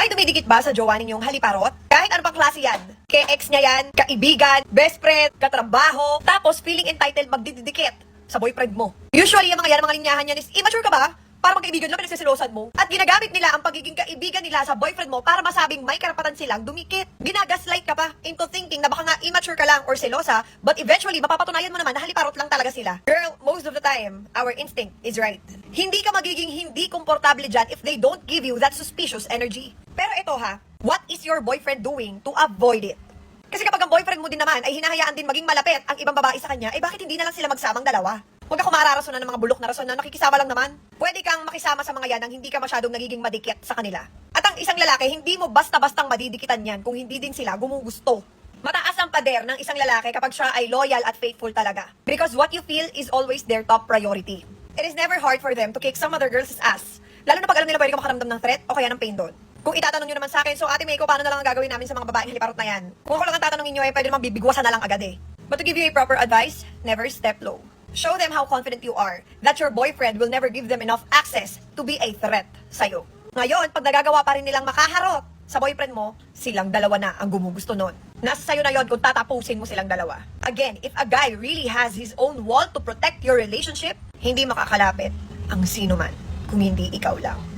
May dumidikit ba sa jowa ninyong haliparot? Kahit ano pang klase yan. Ke-ex niya yan, kaibigan, best friend, katrabaho, tapos feeling entitled magdidikit sa boyfriend mo. Usually, yung mga yan, mga linyahan yan is, immature ka ba? Para magkaibigan lang, pinagsisilosan mo. At ginagamit nila ang pagiging kaibigan nila sa boyfriend mo para masabing may karapatan silang dumikit. Ginagaslight ka pa into thinking na baka nga immature ka lang or selosa, but eventually, mapapatunayan mo naman na haliparot lang talaga sila. Girl, most of the time, our instinct is right. Hindi ka magiging hindi komportable dyan if they don't give you that suspicious energy. Pero ito ha, what is your boyfriend doing to avoid it? Kasi kapag ang boyfriend mo din naman ay hinahayaan din maging malapit ang ibang babae sa kanya, eh bakit hindi na lang sila magsamang dalawa? Huwag ako mararason ng mga bulok na rason na nakikisama lang naman. Pwede kang makisama sa mga yan nang hindi ka masyadong nagiging madikit sa kanila. At ang isang lalaki, hindi mo basta-bastang madidikitan yan kung hindi din sila gumugusto. Mataas ang pader ng isang lalaki kapag siya ay loyal at faithful talaga. Because what you feel is always their top priority. It is never hard for them to kick some other girls' ass. Lalo na pag alam nila pwede ka makaramdam ng threat o kaya ng pain doon. Kung itatanong nyo naman sa akin, so Ate Meiko, paano na lang ang gagawin namin sa mga babaeng haliparot na yan? Kung ako lang ang tatanungin nyo, pwede naman bibigwasan na lang agad eh. But to give you a proper advice, never step low. Show them how confident you are, that your boyfriend will never give them enough access to be a threat sa'yo. Ngayon, pag nagagawa pa rin nilang makaharot sa boyfriend mo, silang dalawa na ang gumugusto nun. Nasa sa'yo na yon kung tatapusin mo silang dalawa. Again, if a guy really has his own wall to protect your relationship, hindi makakalapit ang sino man kung hindi ikaw lang.